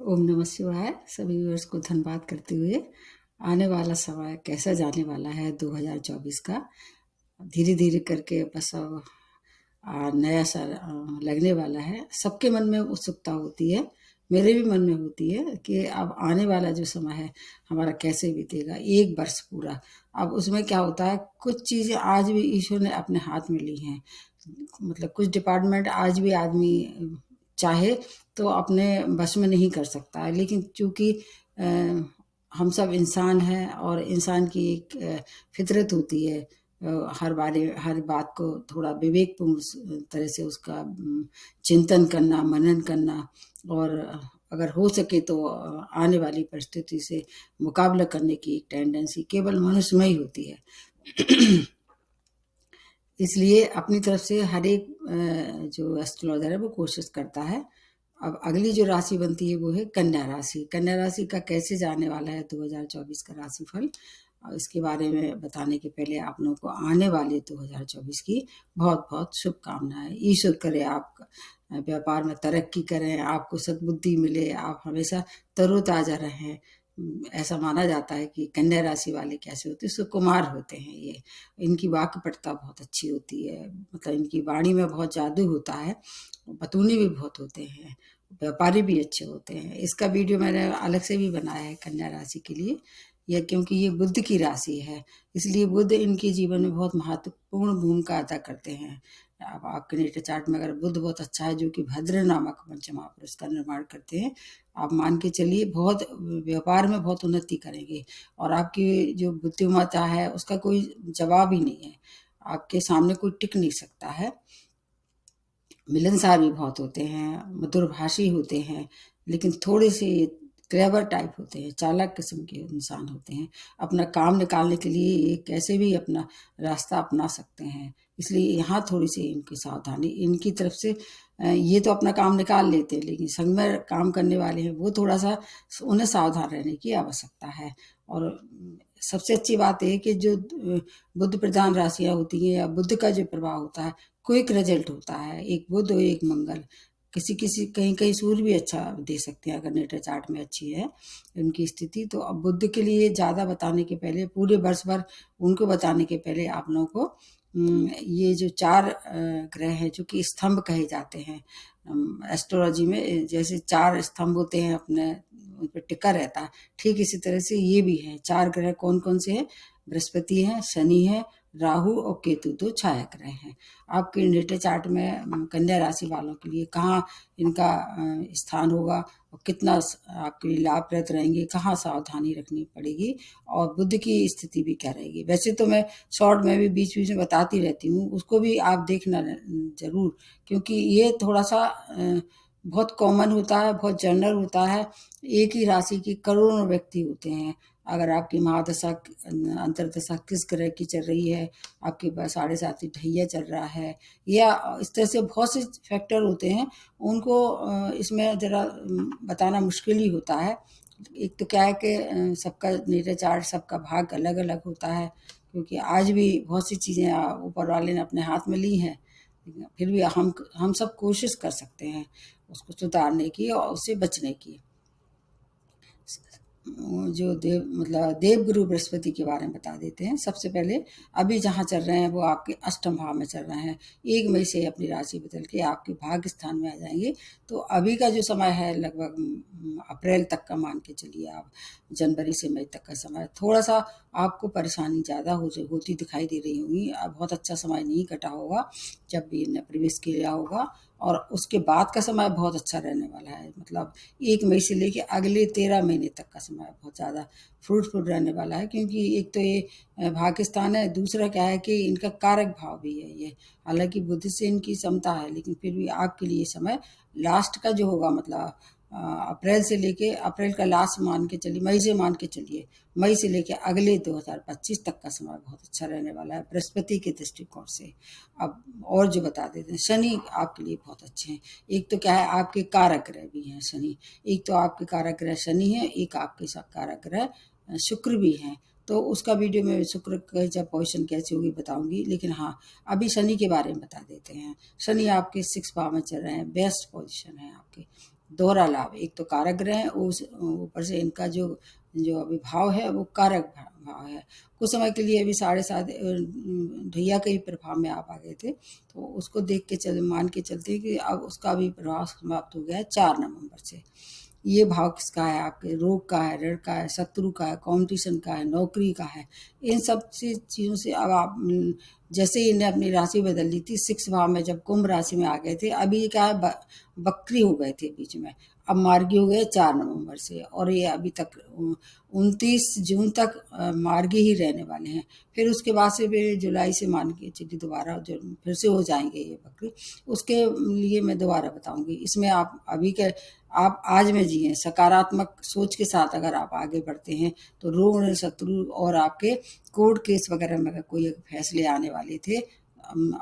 ओम नमः शिवाय। सभी व्यूअर्स को धन्यवाद करते हुए आने वाला समय कैसा जाने वाला है 2024 का, धीरे धीरे करके बस अब नया सा लगने वाला है। सबके मन में उत्सुकता होती है, मेरे भी मन में होती है कि अब आने वाला जो समय है हमारा कैसे बीतेगा, एक वर्ष पूरा। अब उसमें क्या होता है, कुछ चीज़ें आज भी ईश्वर ने अपने हाथ में ली हैं। मतलब कुछ डिपार्टमेंट आज भी आदमी चाहे तो अपने बस में नहीं कर सकता है, लेकिन चूंकि हम सब इंसान हैं और इंसान की एक फितरत होती है हर बात को थोड़ा विवेकपूर्ण तरह से उसका चिंतन करना, मनन करना, और अगर हो सके तो आने वाली परिस्थिति से मुकाबला करने की एक टेंडेंसी केवल मनुष्य में ही होती है। इसलिए अपनी तरफ से हर एक जो एस्ट्रोलॉजर है वो कोशिश करता है। अब अगली जो राशि बनती है वो है कन्या राशि। कन्या राशि का कैसे जाने वाला है 2024 का राशिफल, इसके बारे में बताने के पहले आप लोगों को आने वाले 2024 की बहुत बहुत शुभकामनाएं। ईश्वर करे आप व्यापार में तरक्की करें, आपको सद्बुद्धि मिले, आप हमेशा तरोताजा रहें। ऐसा माना जाता है कि कन्या राशि वाले कैसे होते हैं, सुकुमार होते हैं। ये इनकी वाक्पटुता बहुत अच्छी होती है, मतलब इनकी वाणी में बहुत जादू होता है, बतूनी भी बहुत होते हैं, व्यापारी भी अच्छे होते हैं। इसका वीडियो मैंने अलग से भी बनाया है कन्या राशि के लिए। यह क्योंकि ये बुध की राशि है, इसलिए बुध इनके जीवन में बहुत महत्वपूर्ण भूमिका अदा करते हैं। अब आपके नेटल चार्ट में अगर बुध बहुत अच्छा है, जो कि भद्र नामक पंचमहापुरुष का निर्माण करते हैं, आप मान के चलिए बहुत व्यापार में बहुत उन्नति करेंगे। और आपकी जो बुद्धिमत्ता है उसका कोई जवाब ही नहीं है, आपके सामने कोई टिक नहीं सकता है। मिलनसार भी बहुत होते हैं, मधुरभाषी होते हैं, लेकिन थोड़े से क्लेवर टाइप होते हैं, चालाक किस्म के इंसान होते हैं। अपना काम निकालने के लिए ये कैसे भी अपना रास्ता अपना सकते हैं, इसलिए यहाँ थोड़ी सी इनकी सावधानी इनकी तरफ से। ये तो अपना काम निकाल लेते हैं, लेकिन संग में काम करने वाले हैं वो थोड़ा सा उन्हें सावधान रहने की आवश्यकता है। और सबसे अच्छी बात है कि जो बुध प्रधान राशियाँ होती हैं या बुध का जो प्रभाव होता है, क्विक रिजल्ट होता है। एक बुध और एक मंगल, किसी किसी कहीं कहीं सूर्य भी अच्छा दे सकते हैं अगर नेटल चार्ट में अच्छी है उनकी स्थिति। तो अब बुध के लिए ज़्यादा बताने के पहले, पूरे वर्ष भर उनको बताने के पहले आप लोगों को ये जो 4 ग्रह हैं जो कि स्तंभ कहे जाते हैं एस्ट्रोलॉजी में, जैसे 4 स्तंभ होते हैं अपने उन पर टिका रहता है, ठीक इसी तरह से ये भी है। 4 ग्रह कौन कौन से हैं? बृहस्पति है, शनि है, राहु और केतु 2 छाया ग्रह हैं। आपके नेटल चार्ट में कन्या राशि वालों के लिए कहाँ इनका स्थान होगा और कितना आपके लिए लाभप्रद रहेंगे, कहाँ सावधानी रखनी पड़ेगी, और बुध की स्थिति भी क्या रहेगी। वैसे तो मैं शॉर्ट में भी बीच बीच में बताती रहती हूँ, उसको भी आप देखना जरूर, क्योंकि ये थोड़ा सा बहुत कॉमन होता है, बहुत जनरल होता है। एक ही राशि की करोड़ों व्यक्ति होते हैं। अगर आपकी महादशा अंतर्दशा किस ग्रह की चल रही है, आपके पास 7.5 ढैया चल रहा है, या इस तरह से बहुत से फैक्टर होते हैं, उनको इसमें ज़रा बताना मुश्किल ही होता है। एक तो क्या है कि सबका नेटल चार्ट, सबका भाग अलग अलग होता है, क्योंकि आज भी बहुत सी चीज़ें ऊपर वाले ने अपने हाथ में ली हैं, फिर भी हम सब कोशिश कर सकते हैं उसको सुधारने की और उससे बचने की। जो देवगुरु बृहस्पति के बारे में बता देते हैं। सबसे पहले अभी जहाँ चल रहे हैं वो आपके अष्टम भाव में चल रहे हैं। 1 मई से अपनी राशि बदल के आपके भाग्य स्थान में आ जाएंगे। तो अभी का जो समय है लगभग अप्रैल तक का मान के चलिए आप, जनवरी से मई तक का समय थोड़ा सा आपको परेशानी ज़्यादा होती दिखाई दे रही होगी। अब बहुत अच्छा समय नहीं कटा होगा जब भी इन्हें प्रवेश किया होगा, और उसके बाद का समय बहुत अच्छा रहने वाला है। मतलब 1 मई से लेके अगले 13 महीने तक का समय बहुत ज़्यादा फ्रूटफुल रहने वाला है, क्योंकि एक तो ये भाग्यस्थान है, दूसरा क्या है कि इनका कारक भाव भी है ये। हालांकि बुद्ध से इनकी समता है, लेकिन फिर भी आपके लिए समय लास्ट का जो होगा, मतलब अप्रैल से लेके, अप्रैल का लास्ट मान के चलिए, मई से मान के चलिए, मई से लेके अगले 2025 तक का समय बहुत अच्छा रहने वाला है बृहस्पति के दृष्टिकोण से। अब और जो बता देते हैं, शनि आपके लिए बहुत अच्छे हैं। एक तो क्या है, आपके कारक ग्रह भी हैं शनि, एक तो आपके कारक ग्रह शनि है, एक आपके कारक ग्रह शुक्र भी हैं। तो उसका वीडियो में शुक्र का जब पोजीशन कैसी होगी बताऊंगी, लेकिन हाँ अभी शनि के बारे में बता देते हैं। शनि आपके 6 भाव में चल रहे हैं, बेस्ट पोजीशन है आपके, दोहरा लाभ, एक तो कारक ग्रह है, उस ऊपर से इनका जो जो अभी भाव है वो कारक भाव है। कुछ समय के लिए अभी 7.5 ढैया के ही प्रभाव में आप आ गए थे, तो उसको देख के मान के चलते हैं कि अब उसका भी प्रभाव समाप्त हो गया है 4 नवंबर से। ये भाव किसका है? आपके रोग का है, ऋण का है, शत्रु का है, कंपटीशन का है, नौकरी का है। इन सब से चीज़ों से अब आप जैसे ही इन्हें अपनी राशि बदल ली थी 6 भाव में, जब कुंभ राशि में आ गए थे, अभी क्या है बकरी हो गए थे बीच में, अब मार्गी हो गए 4 नवंबर से, और ये अभी तक 29 जून तक मार्गी ही रहने वाले हैं। फिर उसके बाद से फिर जुलाई से मान के चलिए दोबारा जो फिर से हो जाएंगे ये बकरी, उसके लिए मैं दोबारा बताऊंगी। इसमें आप अभी के आप आज में जिए, सकारात्मक सोच के साथ अगर आप आगे बढ़ते हैं तो ऋण, शत्रु और आपके कोर्ट केस वगैरह में अगर कोई फैसले आने वाले थे,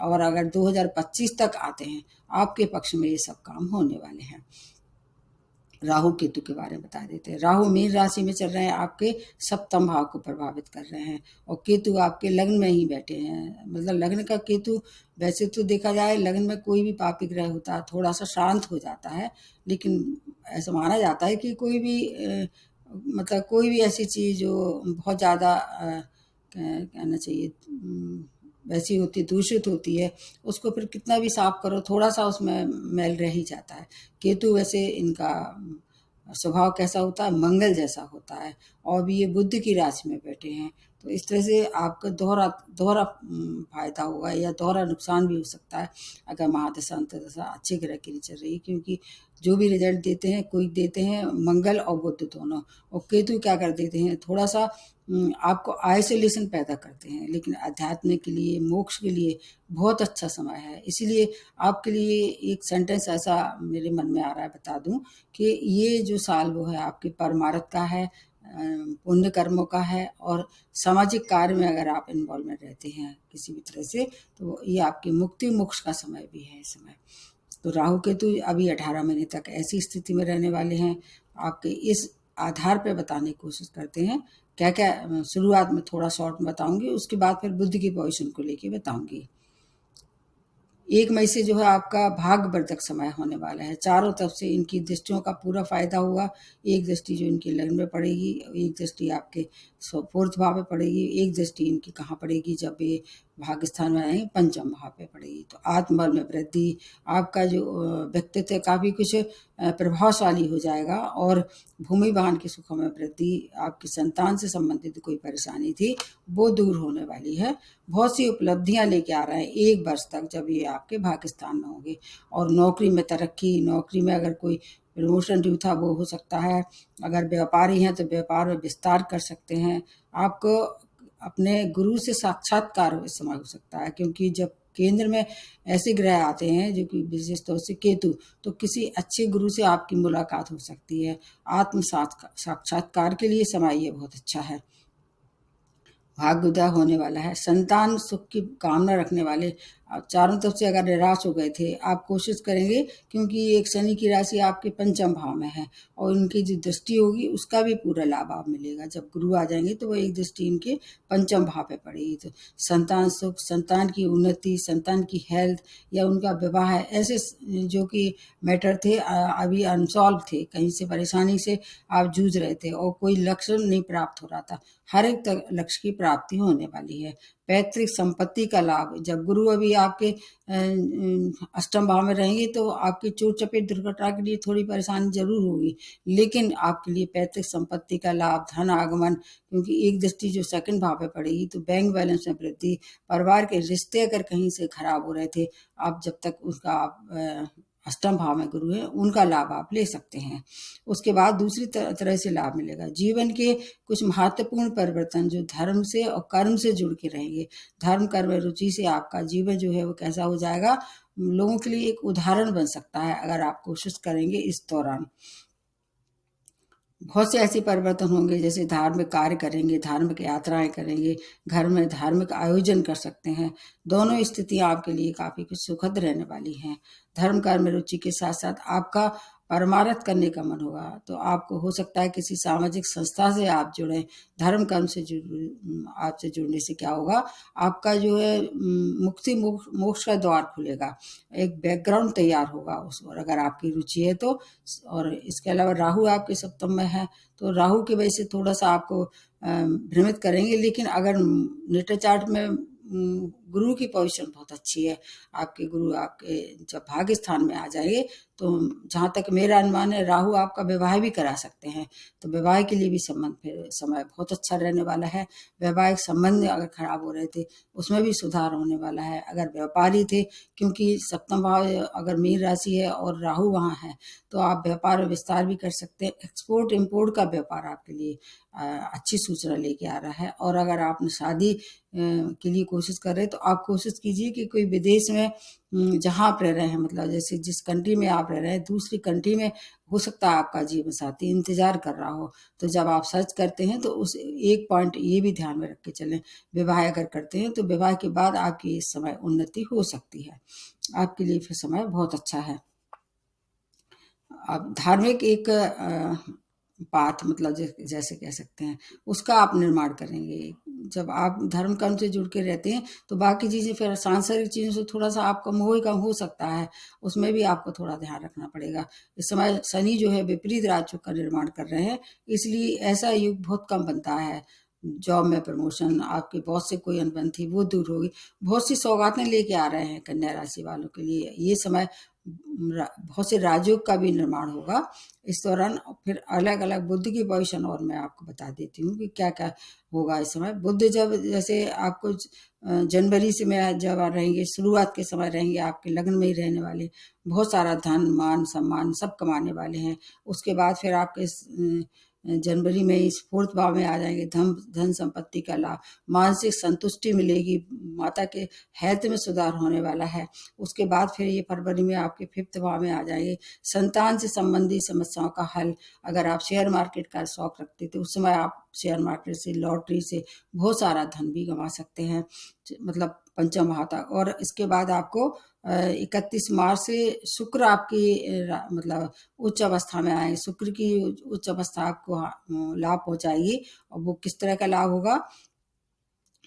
और अगर 2025 तक आते हैं, आपके पक्ष में ये सब काम होने वाले हैं। राहु केतु के बारे में बता देते हैं। राहु मीन राशि में चल रहे हैं, आपके सप्तम भाव को प्रभावित कर रहे हैं, और केतु आपके लग्न में ही बैठे हैं। मतलब लग्न का केतु, वैसे तो देखा जाए लग्न में कोई भी पापी ग्रह होता है थोड़ा सा शांत हो जाता है, लेकिन ऐसा माना जाता है कि कोई भी मतलब कोई भी ऐसी चीज़ जो बहुत ज़्यादा कहना चाहिए वैसी होती, दूषित होती है, उसको फिर कितना भी साफ करो थोड़ा सा उसमें मैल रह ही जाता है। केतु वैसे इनका स्वभाव कैसा होता है? मंगल जैसा होता है, और भी ये बुध की राशि में बैठे हैं, तो इस तरह से आपका दोहरा दोहरा फायदा होगा या दोहरा नुकसान भी हो सकता है अगर महादशा अंतर्दशा अच्छे ग्रह की नहीं चल रही, क्योंकि जो भी रिजल्ट देते हैं, कोई देते हैं मंगल और बुध दोनों, और केतु क्या कर देते हैं? थोड़ा सा आपको आइसोलेशन पैदा करते हैं, लेकिन अध्यात्म के लिए, मोक्ष के लिए बहुत अच्छा समय है। इसीलिए आपके लिए एक सेंटेंस ऐसा मेरे मन में आ रहा है, बता दूं कि ये जो साल वो है आपके परमार्थ का है, पुण्य कर्मों का है, और सामाजिक कार्य में अगर आप इन्वॉल्वमेंट रहते हैं किसी भी तरह से, तो ये आपकी मुक्ति मोक्ष का समय भी है इस समय। तो राहु केतु अभी 18 महीने तक ऐसी स्थिति में रहने वाले हैं। आपके इस आधार पे बताने की कोशिश करते हैं क्या क्या। शुरुआत में थोड़ा शॉर्ट में बताऊंगी, उसके बाद फिर बुध की पोजीशन को लेके बताऊंगी। 1 मई से जो है आपका भाग्यवर्धक समय होने वाला है। चारों तरफ से इनकी दृष्टियों का पूरा फायदा होगा। एक दृष्टि जो इनकी लग्न में पड़ेगी, एक दृष्टि आपके 4th भाव में पड़ेगी, एक दृष्टि इनकी कहाँ पड़ेगी? जब ये भाग्य स्थान में आएंगे 5म भाव पे पड़ेगी। तो आत्मबल में वृद्धि, आपका जो व्यक्तित्व काफ़ी कुछ प्रभावशाली हो जाएगा, और भूमि वाहन के सुखों में वृद्धि, आपकी संतान से संबंधित कोई परेशानी थी वो दूर होने वाली है। बहुत सी उपलब्धियां लेके आ रहे हैं 1 वर्ष तक, जब ये आपके भाग्य स्थान में होंगे। और नौकरी में तरक्की, नौकरी में अगर कोई प्रमोशन ड्यू था वो हो सकता है। अगर व्यापारी हैं तो व्यापार में विस्तार कर सकते हैं। आपको अपने गुरु से साक्षात्कार इस समय हो सकता है, क्योंकि जब केंद्र में ऐसे ग्रह आते हैं जो कि विशेष तौर से केतु, तो किसी अच्छे गुरु से आपकी मुलाकात हो सकती है। आत्म साक्षात्कार के लिए समय ये बहुत अच्छा है। भाग्योदय होने वाला है। संतान सुख की कामना रखने वाले, आप चारों तरफ से अगर निराश हो गए थे, आप कोशिश करेंगे, क्योंकि एक शनि की राशि आपके 5म भाव में है, और उनकी जो दृष्टि होगी उसका भी पूरा लाभ आप मिलेगा। जब गुरु आ जाएंगे तो वो एक दृष्टि इनके 5म भाव पे पड़ेगी। तो संतान सुख, संतान की उन्नति, संतान की हेल्थ या उनका विवाह है, ऐसे जो कि मैटर थे अभी अनसॉल्व थे, कहीं से परेशानी से आप जूझ रहे थे और कोई लक्ष्य नहीं प्राप्त हो रहा था, हर एक लक्ष्य की प्राप्ति होने वाली है। पैतृक संपत्ति का लाभ, जब गुरु अभी आपके 8म भाव में रहेंगे तो आपकी चोट चपेट दुर्घटना के लिए थोड़ी परेशानी जरूर होगी, लेकिन आपके लिए पैतृक संपत्ति का लाभ, धन आगमन, क्योंकि एक दृष्टि जो 2nd भाव पे पड़ेगी तो बैंक बैलेंस में वृद्धि, परिवार के रिश्ते अगर कहीं से खराब हो रहे थे, आप जब तक उसका आप 8म भाव में गुरु है, उनका लाभ आप ले सकते हैं। उसके बाद दूसरी तरह से लाभ मिलेगा। जीवन के कुछ महत्वपूर्ण परिवर्तन जो धर्म से और कर्म से जुड़ के रहेंगे, धर्म कर्म रुचि से आपका जीवन जो है वो कैसा हो जाएगा, लोगों के लिए एक उदाहरण बन सकता है अगर आप कोशिश करेंगे इस दौरान। बहुत से ऐसे परिवर्तन होंगे, जैसे धार्मिक कार्य करेंगे, धार्मिक यात्राएं करेंगे, घर में धार्मिक आयोजन कर सकते हैं। दोनों स्थितियां आपके लिए काफ़ी कुछ सुखद रहने वाली हैं। धर्म कार्य में रुचि के साथ साथ आपका परमार्थ करने का मन होगा, तो आपको हो सकता है किसी सामाजिक संस्था से आप जुड़ें। धर्म कर्म से आपसे जुड़ने से क्या होगा, आपका जो है मुक्ति मोक्ष का द्वार खुलेगा, एक बैकग्राउंड तैयार होगा उस और अगर आपकी रुचि है तो। और इसके अलावा राहु आपके सप्तम में है, तो राहु की वजह से थोड़ा सा आपको भ्रमित करेंगे, लेकिन अगर नेटल चार्ट में गुरु की पोजीशन बहुत अच्छी है, आपके गुरु आपके जब भाग्य स्थान में आ जाएंगे तो जहाँ तक मेरा अनुमान है राहु आपका विवाह भी करा सकते हैं, तो विवाह के लिए भी संबंध फिर समय बहुत अच्छा रहने वाला है। वैवाहिक संबंध अगर खराब हो रहे थे उसमें भी सुधार होने वाला है। अगर व्यापारी थे, क्योंकि सप्तम भाव अगर मीन राशि है और राहु वहाँ है, तो आप व्यापार विस्तार भी कर सकते हैं। एक्सपोर्ट इम्पोर्ट का व्यापार आपके लिए अच्छी सूचना लेके आ रहा है। और अगर आपने शादी के लिए कोशिश कर रहे हैं तो आप कोशिश कीजिए कि कोई विदेश में जहाँ आप रह रहे हैं, मतलब जैसे जिस कंट्री में आप रह रहे हैं दूसरी कंट्री में हो सकता है आपका जीवन साथी इंतजार कर रहा हो, तो जब आप सर्च करते हैं तो उस एक पॉइंट ये भी ध्यान में रख के चलें, विवाह अगर करते हैं तो विवाह के बाद आपकी इस समय उन्नति हो सकती है, आपके लिए फिर समय बहुत अच्छा है। आप धार्मिक एक पाथ मतलब जैसे कह सकते हैं उसका आप निर्माण करेंगे। जब आप धर्म कर्म से जुड़ के रहते हैं तो बाकी चीज़ें फिर सांसारिक चीज़ों से थोड़ा सा आपका मोह कम हो सकता है, उसमें भी आपको थोड़ा ध्यान रखना पड़ेगा। इस समय शनि जो है विपरीत राजयोग का निर्माण कर रहे हैं, इसलिए ऐसा युग बहुत कम बनता है। जॉब में प्रमोशन, आपके बॉस से कोई अनबन थी वो दूर होगी, बहुत सी सौगातें लेके आ रहे हैं कन्या राशि वालों के लिए ये समय। बहुत से राजयोग का भी निर्माण होगा इस दौरान। फिर अलग अलग बुद्ध की पोजीशन और मैं आपको बता देती हूँ कि क्या क्या होगा इस समय। बुद्ध जब जैसे आपको जनवरी से में जब रहेंगे, शुरुआत के समय रहेंगे, आपके लग्न में ही रहने वाले, बहुत सारा धन मान सम्मान सब कमाने वाले हैं। उसके बाद फिर आपके जनवरी में इस फोर्थ भाव में आ जाएंगे, धन संपत्ति का लाभ, मानसिक संतुष्टि मिलेगी, माता के हेल्थ में सुधार होने वाला है। उसके बाद फिर ये फरवरी में आपके फिफ्थ भाव में आ जाएंगे, संतान से संबंधी समस्याओं का हल। अगर आप शेयर मार्केट का शौक रखते थे उस समय आप शेयर मार्केट से, लॉटरी से बहुत सारा धन भी कमा सकते हैं, मतलब पंचम भाव तक। और इसके बाद आपको 31 मार्च से शुक्र आपकी मतलब उच्च अवस्था में आए, शुक्र की उच्च अवस्था आपको लाभ पहुंचाएगी। और वो किस तरह का लाभ होगा,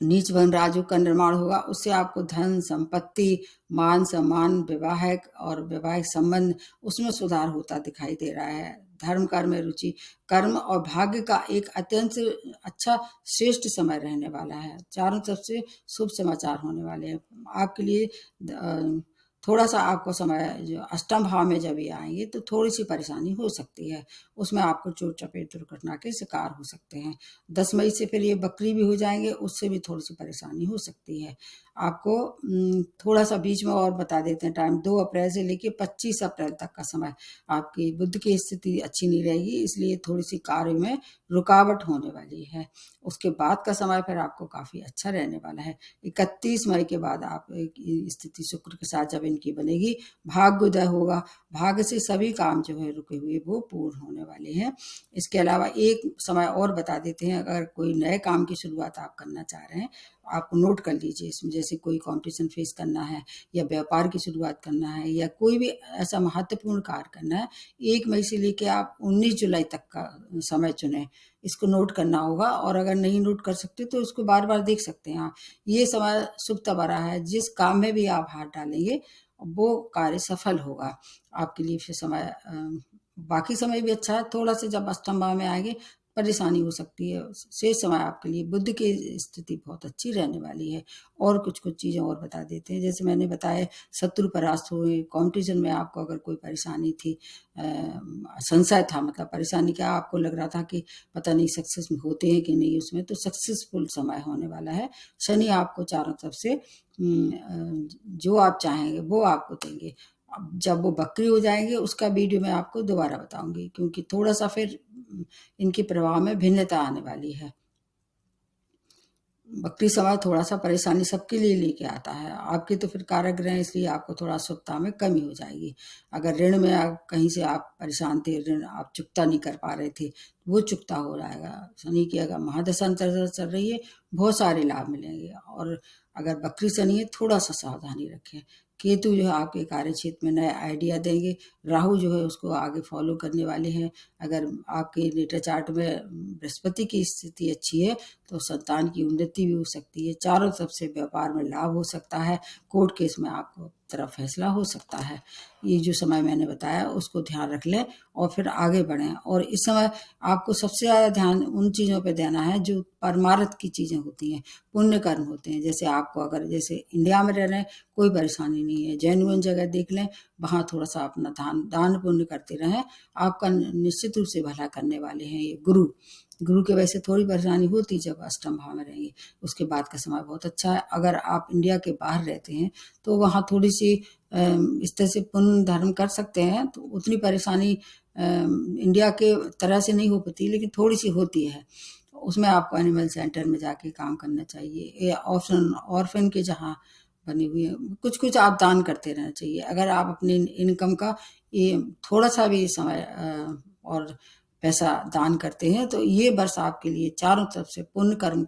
नीच वन राजयोग का निर्माण होगा, उससे आपको धन संपत्ति मान सम्मान वैवाहिक और वैवाहिक संबंध उसमें सुधार होता दिखाई दे रहा है। धर्म कर्म में रुचि, कर्म और भाग्य का एक अत्यंत अच्छा श्रेष्ठ समय रहने वाला है, चारों तरफ से शुभ समाचार होने वाले हैं आपके लिए। थोड़ा सा आपको समय जो अष्टम भाव में जब ये आएंगे तो थोड़ी सी परेशानी हो सकती है, उसमें आपको चोट चपेट दुर्घटना के शिकार हो सकते हैं। 10 मई से फिर ये बकरी भी हो जाएंगे, उससे भी थोड़ी सी परेशानी हो सकती है आपको। थोड़ा सा बीच में और बता देते हैं टाइम, 2 अप्रैल से लेके 25 अप्रैल तक का समय आपकी बुध की स्थिति अच्छी नहीं रहेगी, इसलिए थोड़ी सी कार्य में रुकावट होने वाली है। उसके बाद का समय फिर आपको काफ़ी अच्छा रहने वाला है। 31 मई के बाद आप स्थिति शुक्र के साथ जब इनकी बनेगी, भाग्योदय होगा, भाग्य से सभी काम जो है रुके हुए वो पूर्ण होने वाले हैं। इसके अलावा एक समय और बता देते हैं, अगर कोई नए काम की शुरुआत आप करना चाह रहे हैं आप नोट कर लीजिए इसमें, जैसे कोई कंपटीशन फेस करना है या व्यापार की शुरुआत करना है या कोई भी ऐसा महत्वपूर्ण कार्य करना है, 1 मई से लेके आप 19 जुलाई तक का समय चुनें, इसको नोट करना होगा। और अगर नहीं नोट कर सकते तो इसको बार बार देख सकते हैं आप। ये समय शुभ तबारा है, जिस काम में भी आप हाथ डालेंगे वो कार्य सफल होगा आपके लिए। फिर समय बाकी समय भी अच्छा है, थोड़ा सा जब अष्टम भाव में आएंगे परेशानी हो सकती है, शेष समय आपके लिए बुध की स्थिति बहुत अच्छी रहने वाली है। और कुछ कुछ चीज़ें और बता देते हैं, जैसे मैंने बताया शत्रु परास्त हुए, कंपटीशन में आपको अगर कोई परेशानी थी, संशय था, मतलब परेशानी क्या, आपको लग रहा था कि पता नहीं सक्सेस होते हैं कि नहीं उसमें, तो सक्सेसफुल समय होने वाला है। शनि आपको चारों तरफ से जो आप चाहेंगे वो आपको देंगे। अब जब वो बकरी हो जाएंगे उसका वीडियो मैं आपको दोबारा बताऊंगी, क्योंकि थोड़ा सा फिर इनके प्रभाव में भिन्नता आने वाली है। बकरी समय थोड़ा सा परेशानी सबके लिए लेके आता है, आपके तो फिर कारक ग्रह हैं, इसलिए आपको थोड़ा शुभता में कमी हो जाएगी। अगर ऋण में आप कहीं से आप परेशान थे, ऋण आप चुकता नहीं कर पा रहे थे, वो चुकता हो जाएगा। शनि की अगर महादशा अंतर्दशा चल रही है बहुत सारे लाभ मिलेंगे। और अगर बकरी शनि है थोड़ा सा सावधानी रखें, केतु जो है आपके कार्य क्षेत्र में नए आइडिया देंगे। राहु जो है उसको आगे फॉलो करने वाले हैं। अगर आपके नेटर चार्ट में बृहस्पति की स्थिति अच्छी है तो संतान की उन्नति भी हो सकती है। चारों तरफ से व्यापार में लाभ हो सकता है। कोर्ट केस में आपको तरफ फैसला हो सकता है। ये जो समय मैंने बताया उसको ध्यान रख लें और फिर आगे बढ़ें। और इस समय आपको सबसे ज़्यादा ध्यान उन चीज़ों पे देना है जो परमार्थ की चीज़ें होती हैं, पुण्य कर्म होते हैं। जैसे आपको अगर जैसे इंडिया में रह रहे हैं कोई परेशानी नहीं है, जेन्युइन जगह देख लें, वहाँ थोड़ा सा अपना दान पुण्य करते रहें। आपका निश्चित रूप से भला करने वाले हैं ये गुरु। गुरु के वैसे थोड़ी परेशानी होती जब अष्टम भाव में रहेंगे, उसके बाद का समय बहुत अच्छा है। अगर आप इंडिया के बाहर रहते हैं तो वहाँ थोड़ी सी इस तरह से पुण्य धर्म कर सकते हैं, तो उतनी परेशानी इंडिया के तरह से नहीं हो पाती, लेकिन थोड़ी सी होती है। उसमें आपको एनिमल सेंटर में जाके काम करना चाहिए, या ऑर्फन के जहाँ बने हुए हैं कुछ कुछ आप दान करते रहना चाहिए। अगर आप अपनी इनकम का ये थोड़ा सा भी समय और पैसा दान करते हैं तो ये वर्ष आपके लिए चारों तरफ से पुण्य कर्म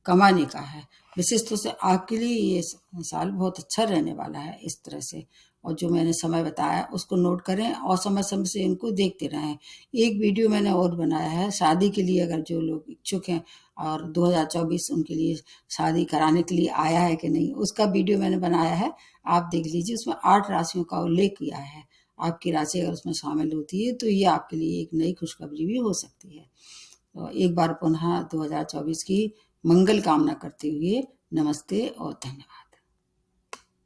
कमाने का है। विशेष रूप से आपके लिए ये साल बहुत अच्छा रहने वाला है इस तरह से। और जो मैंने समय बताया उसको नोट करें और समय समय से इनको देखते रहें। एक वीडियो मैंने और बनाया है शादी के लिए, अगर जो लोग इच्छुक हैं और 2024 उनके लिए शादी कराने के लिए आया है कि नहीं, उसका वीडियो मैंने बनाया है, आप देख लीजिए। उसमें 8 राशियों का उल्लेख किया है। आपकी राशि अगर उसमें शामिल होती है तो ये आपके लिए एक नई खुशखबरी भी हो सकती है। तो एक बार पुनः 2024 की मंगल कामना करते हुए नमस्ते और धन्यवाद।